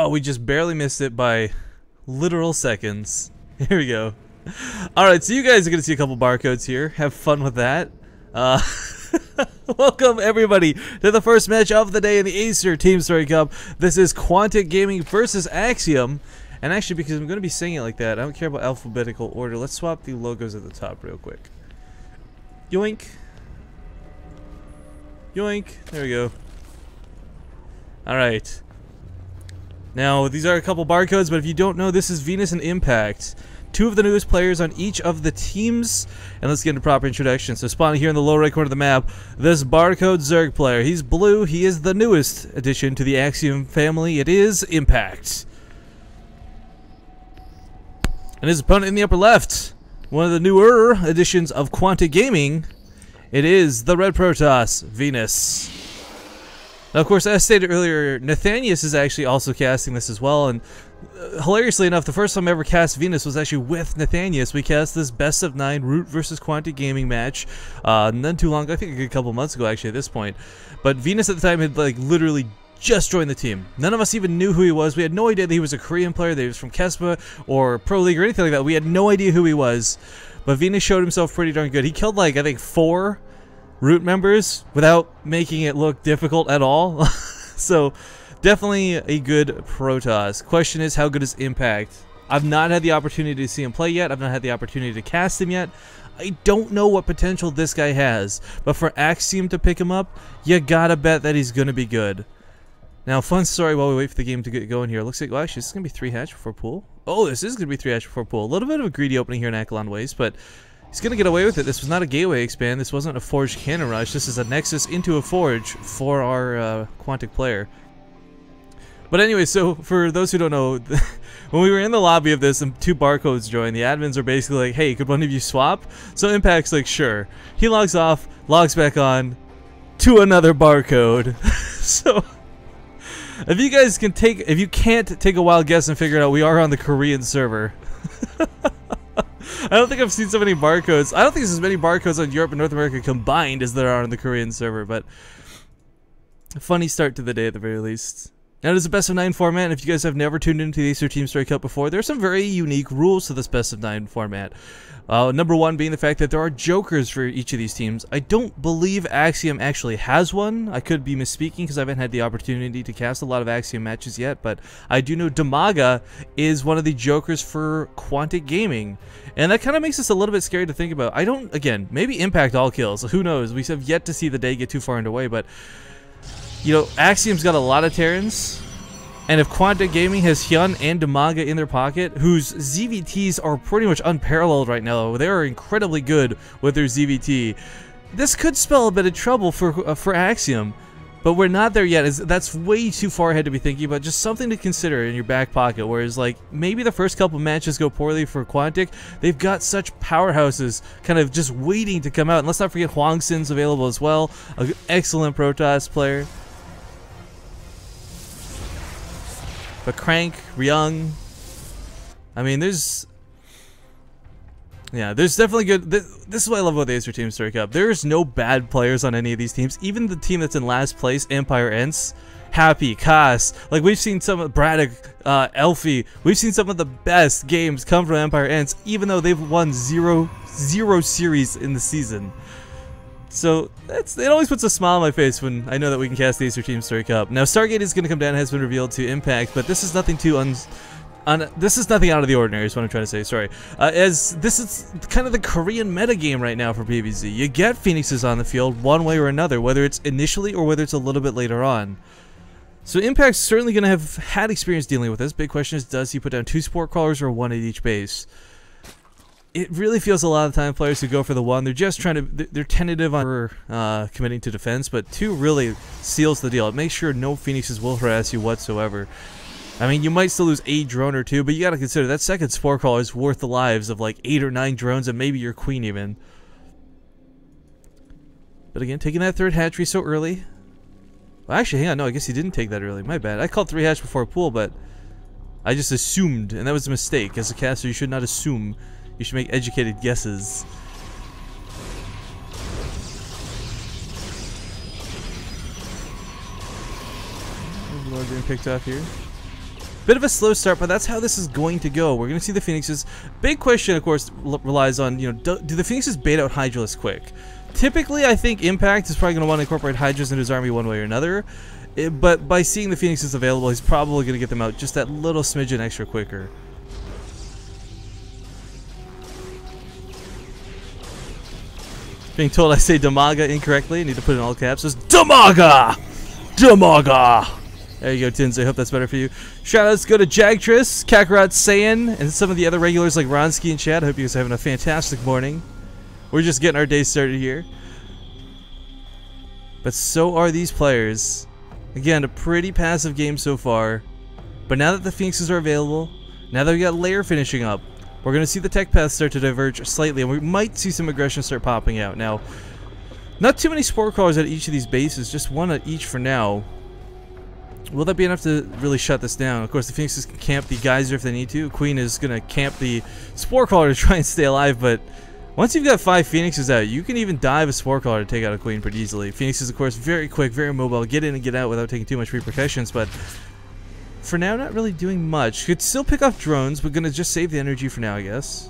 Oh, we just barely missed it by literal seconds. Here we go. Alright, so you guys are going to see a couple barcodes here. Have fun with that. Welcome everybody to the first match of the day in the Acer Team Story Cup. This is Quantic Gaming versus Axiom. And actually, because I'm going to be saying it like that, I don't care about alphabetical order. Let's swap the logos at the top real quick. Yoink. Yoink. There we go. Alright. Now, these are a couple barcodes, but if you don't know, this is Venus and Impact. Two of the newest players on each of the teams. And let's get into proper introduction. So spawning here in the lower right corner of the map, this barcode Zerg player. He's blue. He is the newest addition to the Axiom family. It is Impact. And his opponent in the upper left, one of the newer additions of Quantic Gaming, it is the Red Protoss, Venus. Now, of course, as stated earlier, Nathanius is actually also casting this as well, and hilariously enough, the first time I ever cast Venus was actually with Nathanius. We cast this best of 9 Root versus Quantic Gaming match, none too long ago, I think a good couple months ago actually at this point. But Venus at the time had like literally just joined the team. None of us even knew who he was. We had no idea that he was a Korean player, that he was from Kespa or Pro League or anything like that. We had no idea who he was. But Venus showed himself pretty darn good. He killed like, I think, 4 Root members without making it look difficult at all. So definitely a good Protoss. Question is, how good is Impact? I've not had the opportunity to see him play yet. I've not had the opportunity to cast him yet. I don't know what potential this guy has. But for Axiom to pick him up, you gotta bet that he's gonna be good. Now, fun story while we wait for the game to get going here. Looks like, well, actually, this is going to be 3 hatch before pool. Oh, this is going to be 3 hatch before pool. A little bit of a greedy opening here in Akalon Waste, but he's going to get away with it. This was not a gateway expand. This wasn't a Forge Cannon Rush. This is a Nexus into a Forge for our Quantic player. But anyway, so for those who don't know, when we were in the lobby of this and 2 barcodes joined, the admins are basically like, hey, could one of you swap? So Impact's like, sure. He logs off, logs back on to another barcode. So if you guys can take, if you can't take a wild guess and figure it out, we are on the Korean server. I don't think I've seen so many barcodes. I don't think there's as many barcodes on Europe and North America combined as there are on the Korean server, but a funny start to the day at the very least. Now, it is a best of 9 format, and if you guys have never tuned into the Acer Team Story Cup before, there are some very unique rules to this best of 9 format. Number 1 being the fact that there are jokers for each of these teams. I don't believe Axiom actually has one. I could be misspeaking because I haven't had the opportunity to cast a lot of Axiom matches yet, but I do know Damaga is one of the jokers for Quantic Gaming. And that kind of makes this a little bit scary to think about. I don't, again, maybe Impact all kills. Who knows? We have yet to see the day get too far away, but you know, Axiom's got a lot of Terrans, and if Quantic Gaming has Hyun and Damaga in their pocket, whose ZVTs are pretty much unparalleled right now, they are incredibly good with their ZVT, this could spell a bit of trouble for Axiom. But we're not there yet. That's way too far ahead to be thinking about. Just something to consider in your back pocket. Whereas, like, maybe the first couple matches go poorly for Quantic. They've got such powerhouses kind of just waiting to come out. And let's not forget Huang Sin's available as well. An excellent Protoss player. But Crank, Ryung, I mean, there's definitely good. This is what I love about the Acer Team Story Cup. There's no bad players on any of these teams. Even the team that's in last place, Empire Ents, Happy, Kaas. Like, we've seen some of Braddock, Elfie. We've seen some of the best games come from Empire Ents, even though they've won zero series in the season. So it always puts a smile on my face when I know that we can cast the Acer Team Story Cup. Now, Stargate is going to come down, has been revealed to Impact, but this is nothing too this is nothing out of the ordinary, is what I'm trying to say, sorry. As this is kind of the Korean metagame right now for PvZ. You get Phoenixes on the field one way or another, whether it's initially or whether it's a little bit later on. So Impact's certainly going to have had experience dealing with this. Big question is, does he put down 2 Sport Crawlers or 1 at each base? It really feels a lot of the time players who go for the 1, they're just trying to, they're tentative on committing to defense, but 2 really seals the deal. It makes sure no Phoenixes will harass you whatsoever. I mean, you might still lose a drone or 2, but you gotta consider that second Spore Crawler is worth the lives of like 8 or 9 drones and maybe your queen even. But again, taking that 3rd hatchery so early. Well, actually, hang on, no, I guess he didn't take that early. My bad. I called 3 hatch before pool, but I just assumed, and that was a mistake. As a caster, you should not assume. You should make educated guesses. Overlord being picked off here. Bit of a slow start, but that's how this is going to go. We're going to see the Phoenixes. Big question, of course, relies on, you know, do the Phoenixes bait out Hydralisk quick? Typically, I think Impact is probably going to want to incorporate Hydras into his army one way or another. But by seeing the Phoenixes available, he's probably going to get them out just that little smidgen extra quicker. Being told I say Damaga incorrectly. I need to put it in all caps. It's Damaga! Damaga! There you go, Tins. I hope that's better for you. Shoutouts go to Jagtris, Kakarot Saiyan, and some of the other regulars like Ronsky and Chad. I hope you guys are having a fantastic morning. We're just getting our day started here. But so are these players. Again, a pretty passive game so far. But now that the Phoenixes are available, now that we got layer finishing up, we're going to see the tech paths start to diverge slightly, and we might see some aggression start popping out. Now, not too many Spore Crawlers at each of these bases, just one at each for now. Will that be enough to really shut this down? Of course, the Phoenixes can camp the Geyser if they need to. Queen is going to camp the Spore Crawler to try and stay alive, but once you've got 5 Phoenixes out, you can even dive a Spore Crawler to take out a Queen pretty easily. Phoenixes, of course, very quick, very mobile, get in and get out without taking too much repercussions, but for now, not really doing much. Could still pick off drones, but gonna just save the energy for now, I guess.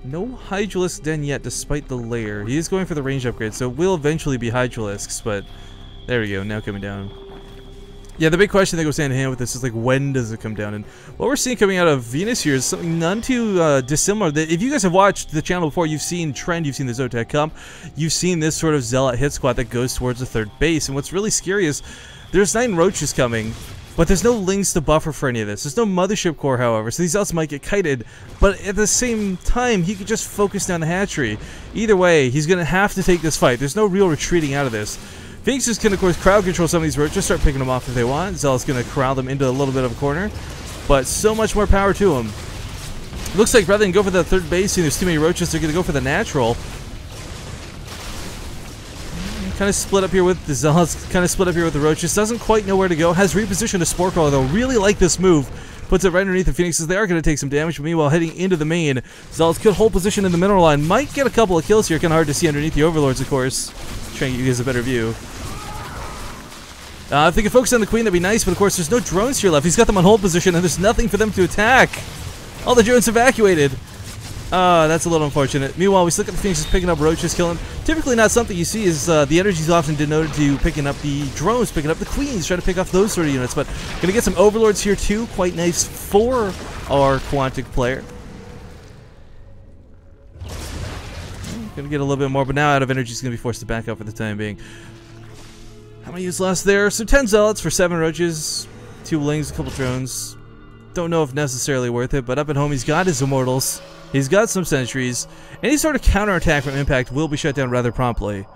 No Hydralisk Den yet, despite the layer. He is going for the range upgrade, so it will eventually be Hydralisks, but there we go, now coming down. Yeah, the big question that goes hand in hand with this is, like, when does it come down? And what we're seeing coming out of Venus here is something none too dissimilar. If you guys have watched the channel before, you've seen Trend, you've seen the Zotac Comp, you've seen this sort of Zealot hit squad that goes towards the 3rd base. And what's really scary is there's 9 Roaches coming, but there's no Lings to buffer for any of this. There's no Mothership Core, however, so these Zealots might get kited, but at the same time, he could just focus down the hatchery. Either way, he's going to have to take this fight. There's no real retreating out of this. Phoenixes can, of course, crowd control some of these Roaches, start picking them off if they want. Zealot's going to corral them into a little bit of a corner, but so much more power to him. Looks like rather than go for the 3rd base, there's too many Roaches, they're going to go for the natural. Kind of split up here with the Zealots, kind of split up here with the Roaches. Doesn't quite know where to go. Has repositioned a Spore Crawler, though. Really like this move. Puts it right underneath the Phoenixes. They are going to take some damage, but meanwhile, heading into the main, Zealots could hold position in the mineral line. Might get a couple of kills here. Kind of hard to see underneath the Overlords, of course. Trying to get you guys a better view. If they could focus on the Queen, that'd be nice, but of course, there's no drones here left. He's got them on hold position, and there's nothing for them to attack. All the drones evacuated. That's a little unfortunate. Meanwhile, we still got the Phoenixes picking up Roaches, killing. Typically not something you see is the energy is often denoted to picking up the drones, picking up the Queens, trying to pick off those sort of units. But gonna get some Overlords here too. Quite nice for our Quantic player. Gonna get a little bit more, but now out of energy is gonna be forced to back up for the time being. How many use lost there? So 10 Zealots for 7 Roaches, 2 Lings, a couple drones. Don't know if necessarily worth it, but up at home he's got his Immortals. He's got some sentries. Any sort of counterattack from Impact will be shut down rather promptly.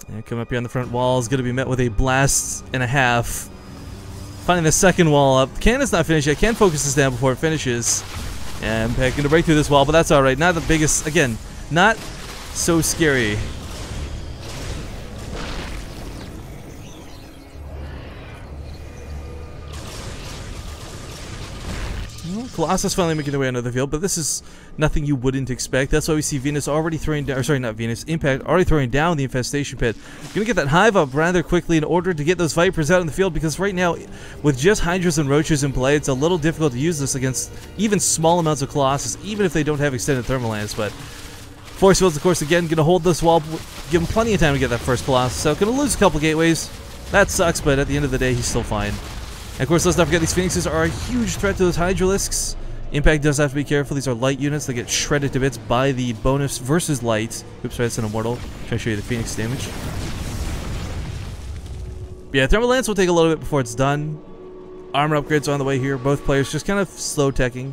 And come up here on the front wall is going to be met with a blast and a half. Finding the second wall up. Cannon's not finished yet. Can focus this down before it finishes. And Impact going to break through this wall, but that's alright. Not the biggest, again, not so scary. Colossus finally making their way onto the field, but this is nothing you wouldn't expect. That's why we see Venus already throwing down, or sorry, not Venus, Impact already throwing down the Infestation Pit. Gonna get that Hive up rather quickly in order to get those Vipers out in the field, because right now, with just Hydras and Roaches in play, it's a little difficult to use this against even small amounts of Colossus, even if they don't have extended thermal lance. But Force Fields, of course, again, gonna hold this wall, give him plenty of time to get that first Colossus. So gonna lose a couple gateways. That sucks, but at the end of the day, he's still fine. And of course, let's not forget these Phoenixes are a huge threat to those Hydralisks. Impact does have to be careful. These are light units that get shredded to bits by the bonus versus light. Oops, sorry, that's an Immortal. Trying to show you the Phoenix damage. But yeah, Thermal Lance will take a little bit before it's done. Armor upgrades are on the way here. Both players just kind of slow teching.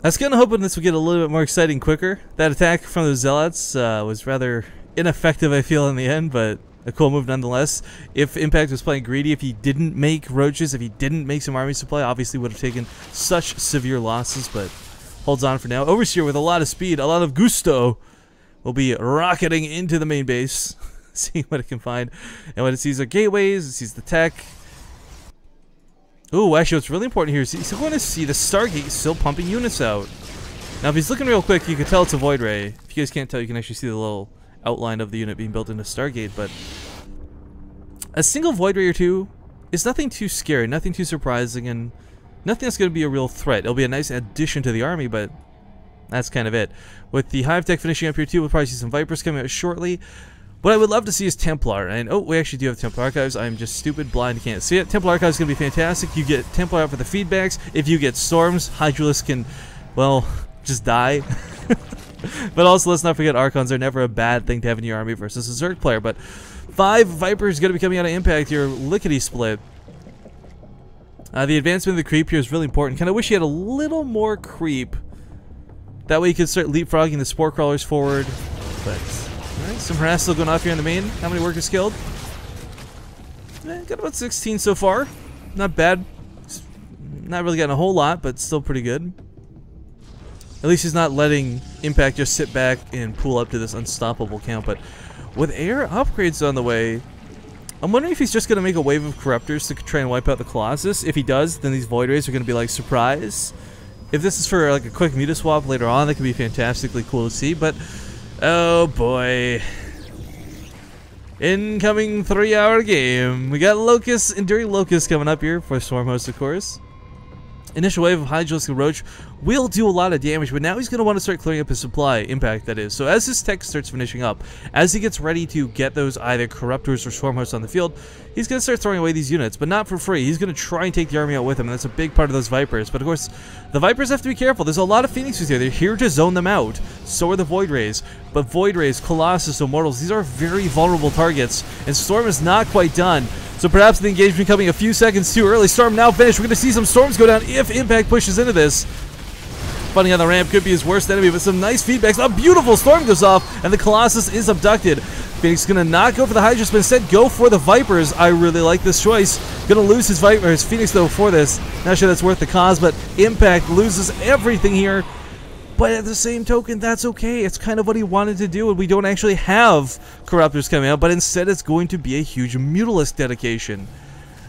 I was kind of hoping this would get a little bit more exciting quicker. That attack from the Zealots was rather ineffective, I feel, in the end, but a cool move nonetheless. If Impact was playing greedy, if he didn't make Roaches, if he didn't make some army supply, obviously would have taken such severe losses, but holds on for now. Overseer with a lot of speed, a lot of gusto, will be rocketing into the main base, seeing what it can find. And what it sees are gateways, it sees the tech. Ooh, actually what's really important here is he's going to see the Stargate still pumping units out. Now if he's looking real quick, you can tell it's a Void Ray. If you guys can't tell, you can actually see the little outline of the unit being built into Stargate, but a single Void Ray or two is nothing too scary, nothing too surprising, and nothing that's going to be a real threat. It'll be a nice addition to the army, but that's kind of it. With the Hive Tech finishing up here too, we'll probably see some Vipers coming out shortly. What I would love to see is Templar, and oh, we actually do have Templar Archives. I'm just stupid, blind, can't see it. Templar Archives is going to be fantastic. You get Templar out for the feedbacks. If you get Storms, Hydralisks can, well, just die. But also, let's not forget, Archons are never a bad thing to have in your army versus a Zerg player. But 5 Vipers going to be coming out of Impact here, lickety-split. The advancement of the creep here is really important. Kind of wish you had a little more creep. That way you could start leapfrogging the Spore Crawlers forward. But, alright, some harass still going off here in the main. How many workers killed? Got about 16 so far. Not bad. Not really getting a whole lot, but still pretty good. At least he's not letting Impact just sit back and pull up to this unstoppable count. But with air upgrades on the way, I'm wondering if he's just going to make a wave of Corruptors to try and wipe out the Colossus. If he does, then these Void Rays are going to be like, surprise. If this is for like a quick Muta swap later on, that could be fantastically cool to see. But, oh boy. Incoming 3-hour game. We got Locust, Enduring Locust coming up here for Stormhost, of course. Initial wave of Hydralisk and Roach will do a lot of damage, but now he's going to want to start clearing up his supply, Impact that is. So as his tech starts finishing up, as he gets ready to get those either Corruptors or Swarmhosts on the field, he's going to start throwing away these units, but not for free. He's going to try and take the army out with him, and that's a big part of those Vipers. But of course, the Vipers have to be careful. There's a lot of Phoenixes here. They're here to zone them out. So are the Void Rays. But Void Rays, Colossus, Immortals, these are very vulnerable targets, and Storm is not quite done. So perhaps the engagement coming a few seconds too early. Storm now finished. We're going to see some Storms go down if Impact pushes into this. Fighting on the ramp could be his worst enemy, but some nice feedbacks. A beautiful Storm goes off, and the Colossus is abducted. Phoenix is going to not go for the Hydras, but instead go for the Vipers. I really like this choice. Going to lose his Phoenix, though, for this. Not sure that's worth the cause, but Impact loses everything here. But at the same token, that's okay. It's kind of what he wanted to do, and we don't actually have Corruptors coming out, but instead it's going to be a huge Mutalisk dedication.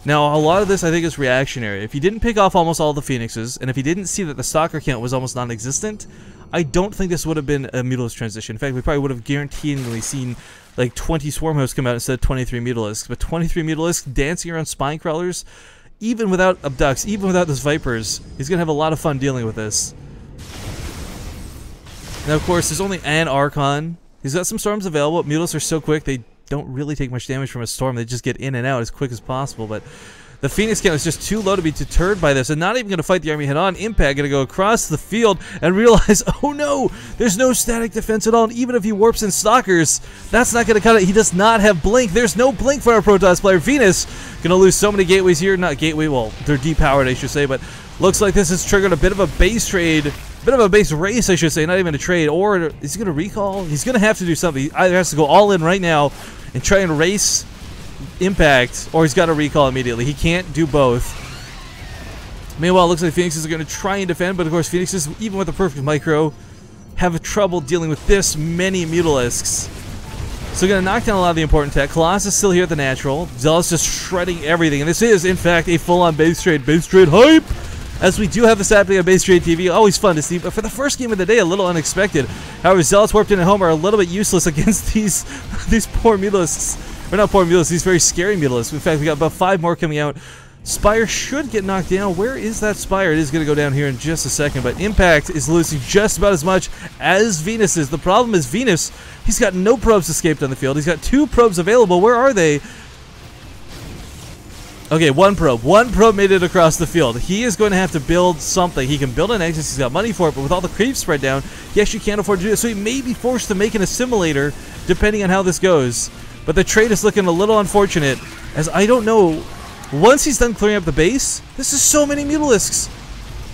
Now, a lot of this, I think, is reactionary. If he didn't pick off almost all the Phoenixes, and if he didn't see that the Stalker count was almost non-existent, I don't think this would have been a Mutalisk transition. In fact, we probably would have guaranteedly seen like 20 Swarmhosts come out instead of 23 Mutalisks. But 23 Mutalisks dancing around Spine Crawlers, even without Abducts, even without those Vipers, he's going to have a lot of fun dealing with this. Now, of course, there's only an Archon. He's got some Storms available. Mutalisks are so quick, they don't really take much damage from a Storm. They just get in and out as quick as possible. But the Phoenix count is just too low to be deterred by this. And not even going to fight the army head-on. Impact going to go across the field and realize, oh no, there's no static defense at all. And even if he warps in Stalkers, that's not going to cut it. He does not have Blink. There's no Blink for our Protoss player. Venus going to lose so many gateways here. Not gateway, well, they're depowered, I should say. But looks like this has triggered a bit of a base trade. Bit of a base race, I should say, not even a trade. Or is he going to recall? He's going to have to do something. He either has to go all in right now and try and race Impact, or he's got to recall immediately. He can't do both. Meanwhile, it looks like Phoenixes are going to try and defend, but of course Phoenixes, even with a perfect micro, have trouble dealing with this many Mutalisks. So going to knock down a lot of the important tech. Colossus still here at the natural. Zealous just shredding everything, and this is, in fact, a full-on base trade hype! As we do have this happening on Base Trade TV, always fun to see, but for the first game of the day, a little unexpected. However, Zealots warped in at home are a little bit useless against these poor Mutalisks. Or not poor Mutalisks, these very scary Mutalisks. In fact, we got about 5 more coming out. Spire should get knocked down. Where is that Spire? It is going to go down here in just a second, but Impact is losing just about as much as Venus is. The problem is Venus, he's got no probes escaped on the field. He's got 2 probes available. Where are they? Okay, one probe made it across the field. He is going to have to build something. He can build an exit, he's got money for it, but with all the creeps spread down, he actually can't afford to do it, so he may be forced to make an assimilator, depending on how this goes. But the trade is looking a little unfortunate, as I don't know, once he's done clearing up the base, this is so many Mutalisks.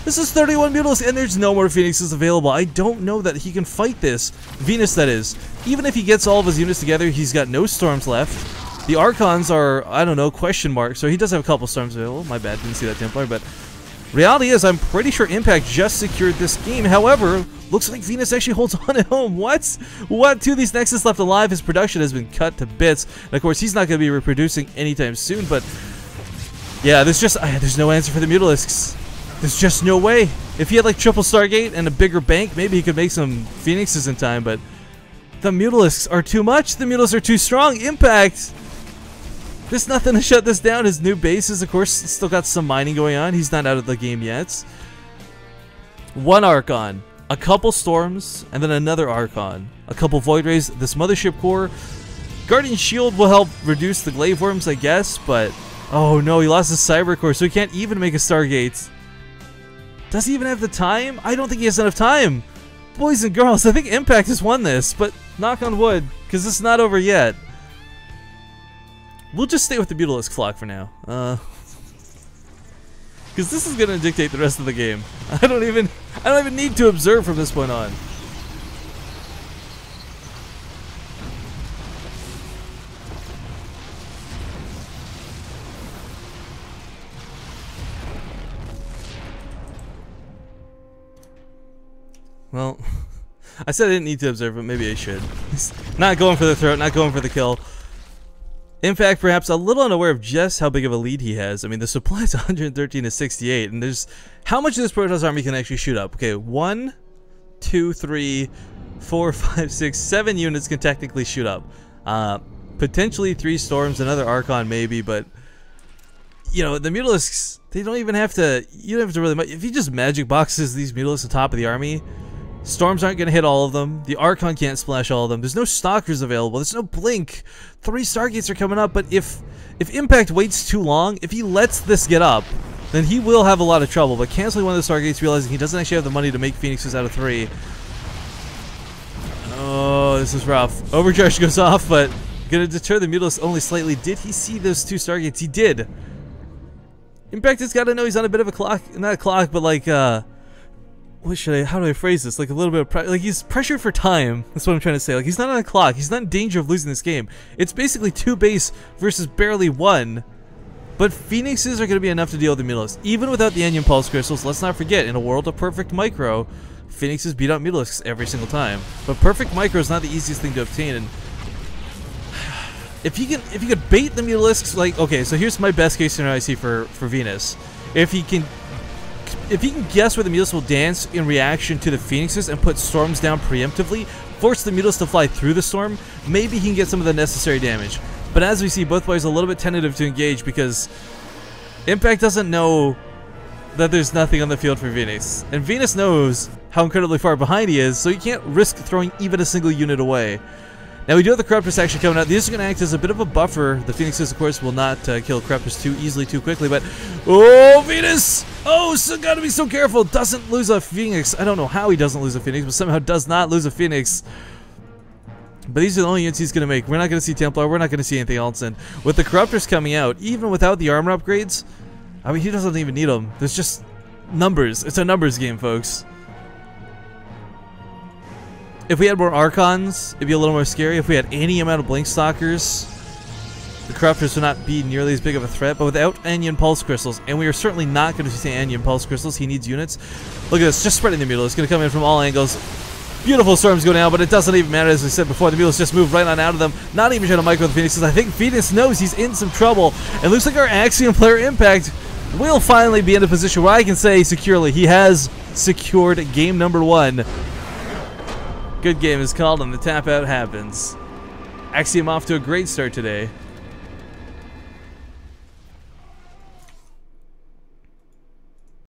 This is 31 Mutalisks, and there's no more Phoenixes available. I don't know that he can fight this. Venus, that is. Even if he gets all of his units together, he's got no Storms left. The Archons are, I don't know, question mark, so he does have a couple Storms available. My bad, didn't see that Templar, but reality is I'm pretty sure Impact just secured this game. However, looks like Venus actually holds on at home. What? 2 of these Nexus left alive. His production has been cut to bits. And of course, he's not going to be reproducing anytime soon, but yeah, there's no answer for the Mutalisks. There's just no way. If he had like triple Stargate and a bigger bank, maybe he could make some Phoenixes in time, but the Mutalisks are too much. The Mutalisks are too strong. Impact There's nothing to shut this down. His new base is, of course, still got some mining going on. He's not out of the game yet. One Archon, a couple Storms, and then another Archon. A couple Void Rays, this Mothership Core. Guardian Shield will help reduce the Glaive Worms, I guess, but... Oh no, he lost his Cyber Core, so he can't even make a Stargate. Does he even have the time? I don't think he has enough time. Boys and girls, I think Impact has won this, but knock on wood, because it's not over yet. We'll just stay with the Mutalisk Flock for now. Because this is going to dictate the rest of the game. I don't even need to observe from this point on. Well, I said I didn't need to observe, but maybe I should. Not going for the throat, not going for the kill. In fact, perhaps a little unaware of just how big of a lead he has. I mean, the supply is 113 to 68, and there's... How much of this Protoss army can actually shoot up? Okay, 1, 2, 3, 4, 5, 6, 7 units can technically shoot up. Potentially 3 Storms, another Archon maybe, but... You know, the Mutalisks, they don't even have to... You don't have to really... If you just magic boxes these Mutalisks on top of the army... Storms aren't going to hit all of them. The Archon can't splash all of them. There's no Stalkers available. There's no Blink. 3 Stargates are coming up, but if Impact waits too long, if he lets this get up, then he will have a lot of trouble. But canceling one of the Stargates, realizing he doesn't actually have the money to make Phoenixes out of 3. Oh, this is rough. Overcharge goes off, but going to deter the Mutalisk only slightly. Did he see those 2 Stargates? He did. Impact has got to know he's on a bit of a clock. Not a clock, but like, how do I phrase this? Like a little bit of like he's pressured for time. That's what I'm trying to say. Like he's not on a clock. He's not in danger of losing this game. It's basically 2 base versus barely 1. But Phoenixes are going to be enough to deal with the Mutalisks. Even without the Onion Pulse Crystals, let's not forget, in a world of perfect micro, Phoenixes beat out Mutalisks every single time. But perfect micro is not the easiest thing to obtain, and if you could bait the Mutalisks, like, okay, so here's my best case scenario I see for Venus. If he can guess where the Mutalisks will dance in reaction to the Phoenixes and put Storms down preemptively, force the Mutalisks to fly through the Storm, maybe he can get some of the necessary damage. But as we see, both players are a little bit tentative to engage because Impact doesn't know that there's nothing on the field for Venus. And Venus knows how incredibly far behind he is, so he can't risk throwing even a single unit away. Now we do have the Corruptors actually coming out. These are going to act as a bit of a buffer. The Phoenixes, of course, will not kill Corruptors too easily, too quickly, but... Oh, Venus! Oh, so gotta be so careful! Doesn't lose a Phoenix. I don't know how he doesn't lose a Phoenix, but somehow does not lose a Phoenix. But these are the only units he's going to make. We're not going to see Templar. We're not going to see anything else. And with the Corruptors coming out, even without the armor upgrades, I mean, he doesn't even need them. There's just numbers. It's a numbers game, folks. If we had more Archons, it'd be a little more scary. If we had any amount of Blink Stalkers, the Corruptors would not be nearly as big of a threat. But without Onion Pulse Crystals, and we are certainly not going to see Onion Pulse Crystals, he needs units. Look at this, just spreading the Mutal. It's going to come in from all angles. Beautiful Storms go down, but it doesn't even matter. As we said before, the Mutals just moved right on out of them. Not even trying to micro the Phoenixes. I think Venus knows he's in some trouble. And looks like our Axiom player Impact will finally be in a position where I can say securely he has secured game number 1. Good game is called and the tap out happens. Axiom off to a great start today.